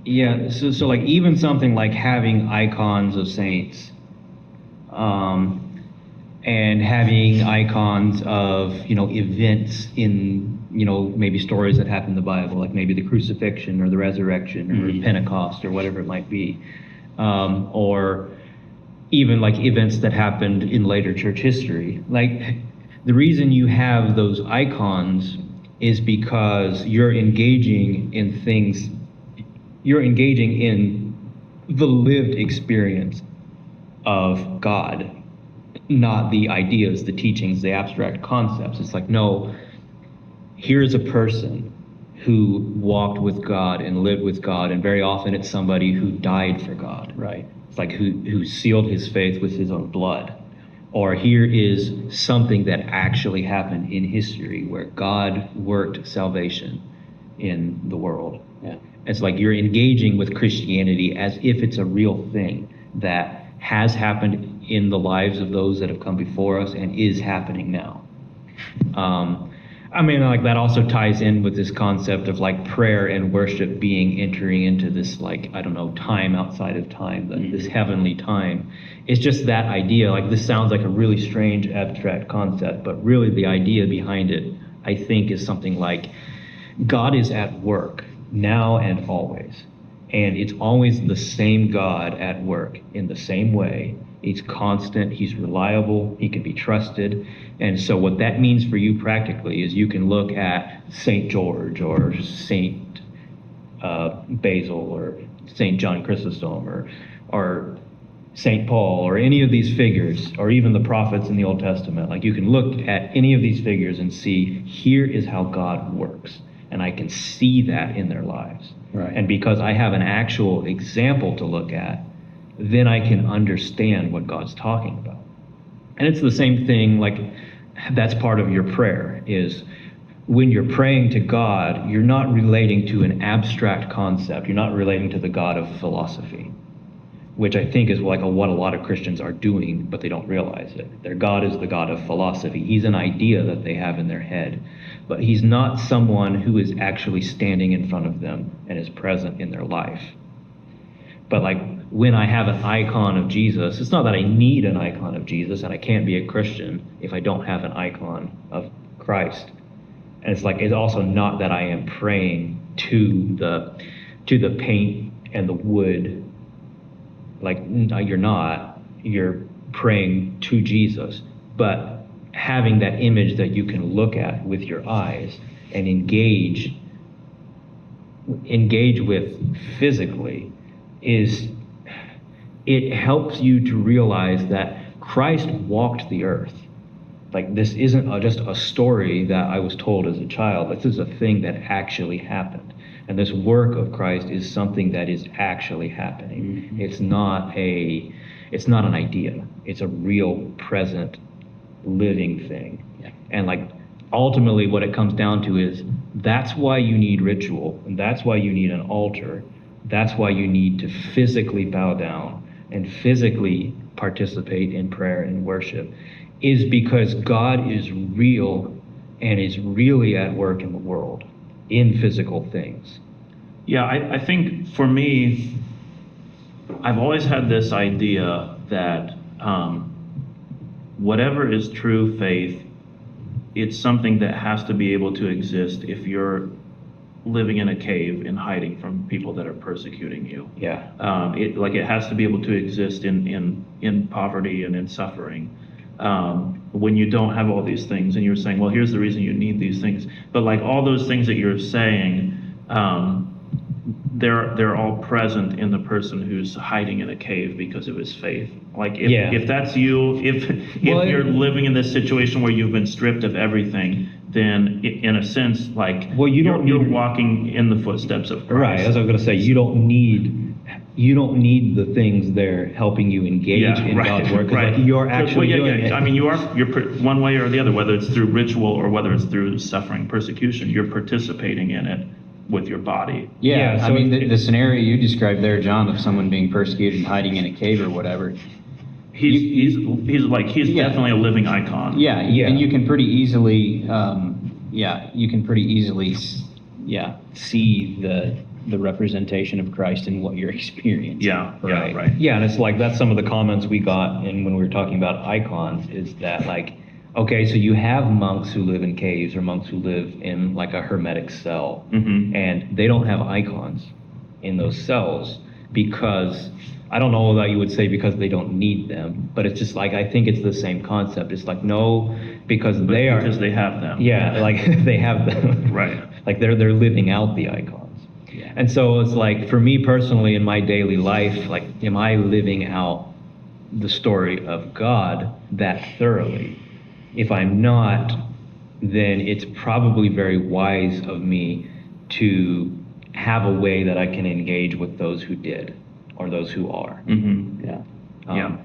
Yeah, so like even something like having icons of saints, and having icons of, events in, maybe stories that happen in the Bible, like maybe the crucifixion or the resurrection or Pentecost or whatever it might be, or even like events that happened in later church history. Like the reason you have those icons is because you're engaging in things, you're engaging in the lived experience of God, not the ideas, the teachings, the abstract concepts. It's like, no, here's a person who walked with God and lived with God, and very often it's somebody who died for God. Right. It's like who sealed his faith with his own blood. Or here is something that actually happened in history where God worked salvation in the world. Yeah. It's like you're engaging with Christianity as if it's a real thing that has happened in the lives of those that have come before us and is happening now. Like that also ties in with this concept of like prayer and worship being entering into this, like, I don't know, time outside of time, this heavenly time. It's just that idea. Like, this sounds like a really strange abstract concept, but really the idea behind it, I think, is something like God is at work now and always. And it's always the same God at work in the same way. He's constant, he's reliable, he can be trusted. And so what that means for you practically is you can look at St. George or St. Basil or St. John Chrysostom or St. Paul or any of these figures, or even the prophets in the Old Testament. Like, you can look at any of these figures and see, here is how God works. And I can see that in their lives. Right. And because I have an actual example to look at, then I can understand what God's talking about. And it's the same thing, like, that's part of your prayer, is when you're praying to God, you're not relating to an abstract concept. You're not relating to the God of philosophy, which I think is like what a lot of Christians are doing, but they don't realize it. Their God is the God of philosophy. He's an idea that they have in their head, but he's not someone who is actually standing in front of them and is present in their life. But like, when I have an icon of Jesus, it's not that I need an icon of Jesus, and I can't be a Christian if I don't have an icon of Christ. And it's like, it's also not that I am praying to the paint and the wood. Like, no, you're not. You're praying to Jesus, but having that image that you can look at with your eyes and engage with physically, it helps you to realize that Christ walked the earth. Like, this isn't just a story that I was told as a child. This is a thing that actually happened. And this work of Christ is something that is actually happening. Mm-hmm. It's not an idea. It's a real, present, living thing. Yeah. And like, ultimately what it comes down to is, that's why you need ritual, and that's why you need an altar. That's why you need to physically bow down and physically participate in prayer and worship, is because God is real and is really at work in the world, in physical things. Yeah, I think for me, I've always had this idea that whatever is true faith, it's something that has to be able to exist if you're living in a cave and hiding from people that are persecuting you. Yeah. It has to be able to exist in poverty and in suffering. When you don't have all these things, and you're saying, well, here's the reason you need these things. But like, all those things that you're saying, they're all present in the person who's hiding in a cave because of his faith. Like, if that's you, if you're living in this situation where you've been stripped of everything, then in a sense, like, you're walking in the footsteps of Christ. Right, as I was going to say, you don't need the things there helping you engage in God's work. Right. Like, you're actually doing it. I mean, you're one way or the other, whether it's through ritual or whether it's through suffering, persecution, you're participating in it with your body. Yeah, so I mean, the scenario you described there, John, of someone being persecuted and hiding in a cave or whatever. He's definitely a living icon. Yeah, and you can pretty easily, see the representation of Christ in what you're experiencing. Yeah, yeah, right. Yeah, and it's like, that's some of the comments we got in when we were talking about icons, is that like, okay, so you have monks who live in caves or monks who live in like a hermetic cell, and they don't have icons in those cells because, I don't know that you would say because they don't need them, but it's just like, I think it's the same concept. It's like, no, because they are. Because they have them. Yeah, like they have them. Right. Like they're living out the icons. And so it's like, for me personally in my daily life, like, am I living out the story of God that thoroughly? If I'm not, then it's probably very wise of me to have a way that I can engage with those who did or those who are. Mm-hmm. Yeah. Yeah.